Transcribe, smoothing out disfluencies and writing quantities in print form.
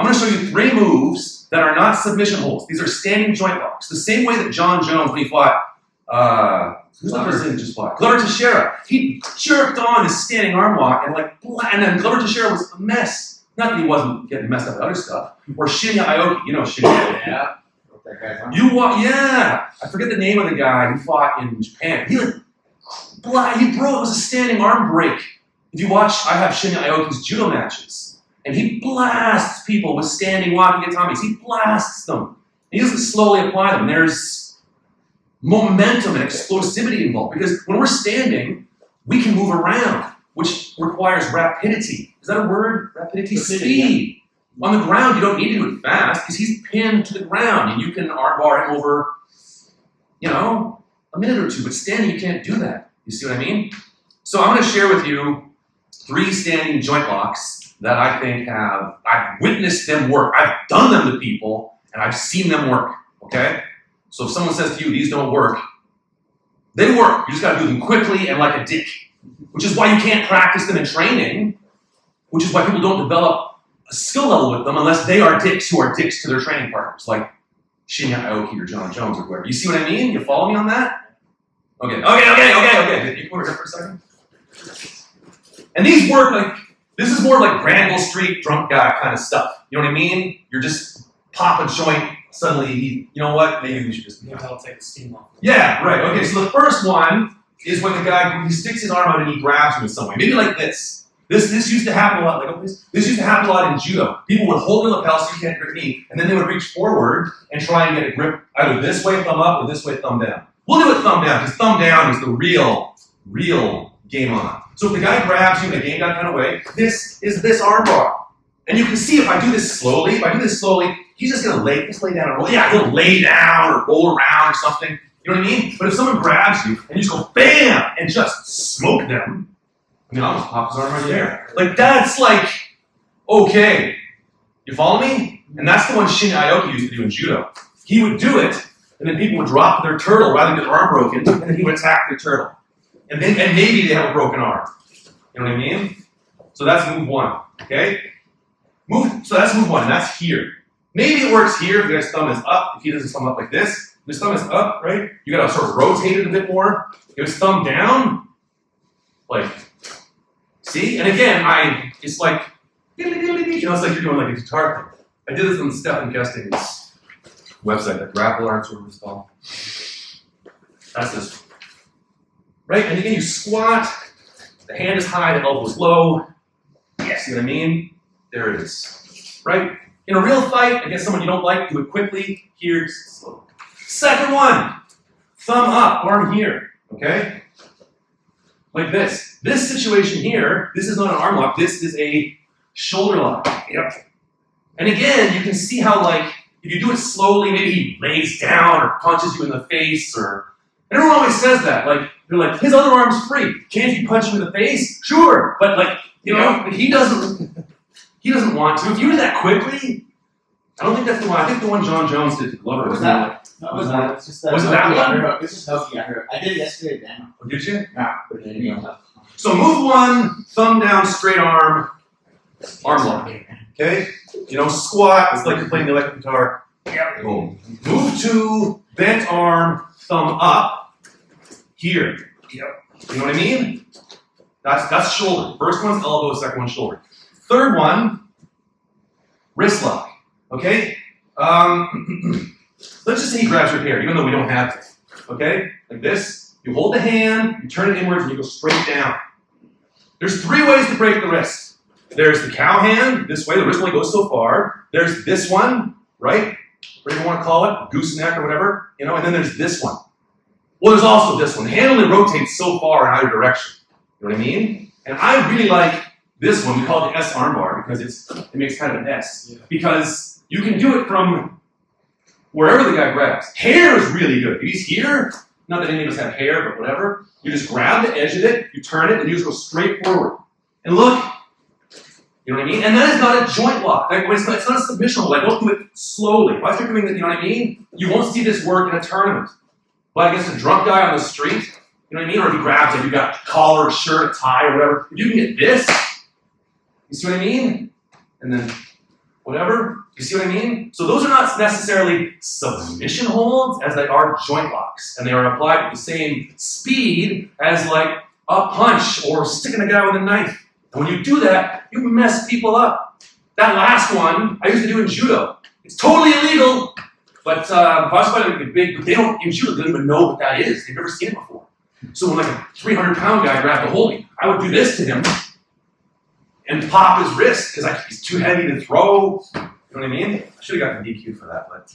I'm going to show you 3 moves that are not submission holds. These are standing joint locks. The same way that John Jones, when he fought, who's the Brazilian just fought? Glover Teixeira. He jerked on his standing arm lock and then Glover Teixeira was a mess. Not that he wasn't getting messed up with other stuff. Or Shinya Aoki. You know Shinya. Yeah. Yeah. I forget the name of the guy who fought in Japan. He it was a standing arm break. If you watch, I have Shinya Aoki's judo matches. And he blasts people with standing walking atomies. He blasts them. He doesn't slowly apply them. There's momentum and explosivity involved. Because when we're standing, we can move around, which requires rapidity. Is that a word? Rapidity? Speed. Yeah. On the ground, you don't need to do it fast because he's pinned to the ground and you can armbar him over, a minute or 2. But standing, you can't do that. You see what I mean? So I'm going to share with you 3 standing joint locks that I think I've witnessed them work. I've done them to people, and I've seen them work, okay? So if someone says to you, these don't work, they work. You just gotta do them quickly and like a dick, which is why you can't practice them in training, which is why people don't develop a skill level with them unless they are dicks who are dicks to their training partners, like Shinya Aoki or John Jones or whoever. You see what I mean? You follow me on that? Okay. You can over here for a second. And these work this is more like Granville Street drunk guy kind of stuff. You know what I mean? You're just pop a joint, suddenly, you know what? Maybe we should just... That'll take the steam off. Yeah, right. Okay, so the first one is when the guy, he sticks his arm out and he grabs you in some way. Maybe like this. This used to happen a lot. This used to happen a lot in judo. People would hold the lapel so you can't grip me, and then they would reach forward and try and get a grip either this way, thumb up, or this way, thumb down. We'll do it thumb down, because thumb down is the real game on. So if the guy grabs you in a game down kind of way, this is this arm bar. And you can see if I do this slowly, he's just gonna lay down and roll. Yeah, he'll lay down or roll around or something. You know what I mean? But if someone grabs you and you just go bam and just smoke them, I'll just pop his arm right there. That's okay. You follow me? And that's the one Shinya Aoki used to do in judo. He would do it, and then people would drop their turtle rather than get their arm broken, and then he would attack their turtle. And maybe they have a broken arm. You know what I mean? So that's move 1, okay? So that's move 1, and that's here. Maybe it works here if the guy's thumb is up. If he does his thumb up like this, his thumb is up, right? You gotta sort of rotate it a bit more. If his thumb down, see? And again, it's like, it's like you're doing like a guitar thing. I did this on Stephen Kesting's website, that Grapple Arts, whatever it's called. That's this. Right? And again, you squat, the hand is high, the elbow is low. Yeah, see what I mean? There it is. Right? In a real fight against someone you don't like, do it quickly. Here, slow. Second one, thumb up, arm here. Okay? Like this. This situation here, this is not an arm lock, this is a shoulder lock. Yep. And again, you can see how, if you do it slowly, maybe he lays down or punches you in the face, and everyone always says that. They're like, his other arm's free. Can't you punch him in the face? Sure. But he doesn't want to. If you do that quickly, I don't think that's the one. I think the one John Jones did to Glover was that. Was it just that? Was it that one? It's just Hoki. I did it yesterday, Dan. Oh, did you? No. So move 1, thumb down, straight arm lock. Okay? Squat. It's like you're playing the electric guitar. Yep. Boom. Move 2, bent arm, thumb up. Here. Yep. You know what I mean? That's shoulder. First one's elbow, second one's shoulder. Third one, wrist lock. Okay? Let's just say he grabs your hair, even though we don't have to. Okay? Like this. You hold the hand, you turn it inwards, and you go straight down. There's 3 ways to break the wrist. There's the cow hand, this way, the wrist only goes so far. There's this one, right? Whatever you want to call it, gooseneck or whatever, and then there's this one. Well, there's also this one. The hand only rotates so far in either direction. You know what I mean? And I really like this one. We call it the S armbar because it makes kind of an S. Yeah. Because you can do it from wherever the guy grabs. Hair is really good. If he's here, not that any of us have hair, but whatever, you just grab the edge of it, you turn it, and you just go straight forward. And look, you know what I mean? And that is not a joint lock. It's not a submission hold. Don't do it slowly. Once you're doing that, you know what I mean? You won't see this work in a tournament. But against a drunk guy on the street, you know what I mean? Or if he grabs it, you got a collar, a shirt, a tie, or whatever. If you can get this, you see what I mean? And then whatever. You see what I mean? So those are not necessarily submission holds as they are joint locks. And they are applied at the same speed as like a punch or sticking a guy with a knife. And when you do that, you mess people up. That last one, I used to do in judo. It's totally illegal, but if I was fighting a big, they don't, in judo, they don't even know what that is. They've never seen it before. So when like a 300-pound guy grabbed the holding, I would do this to him and pop his wrist because he's too heavy to throw. You know what I mean? I should have gotten DQ for that, but.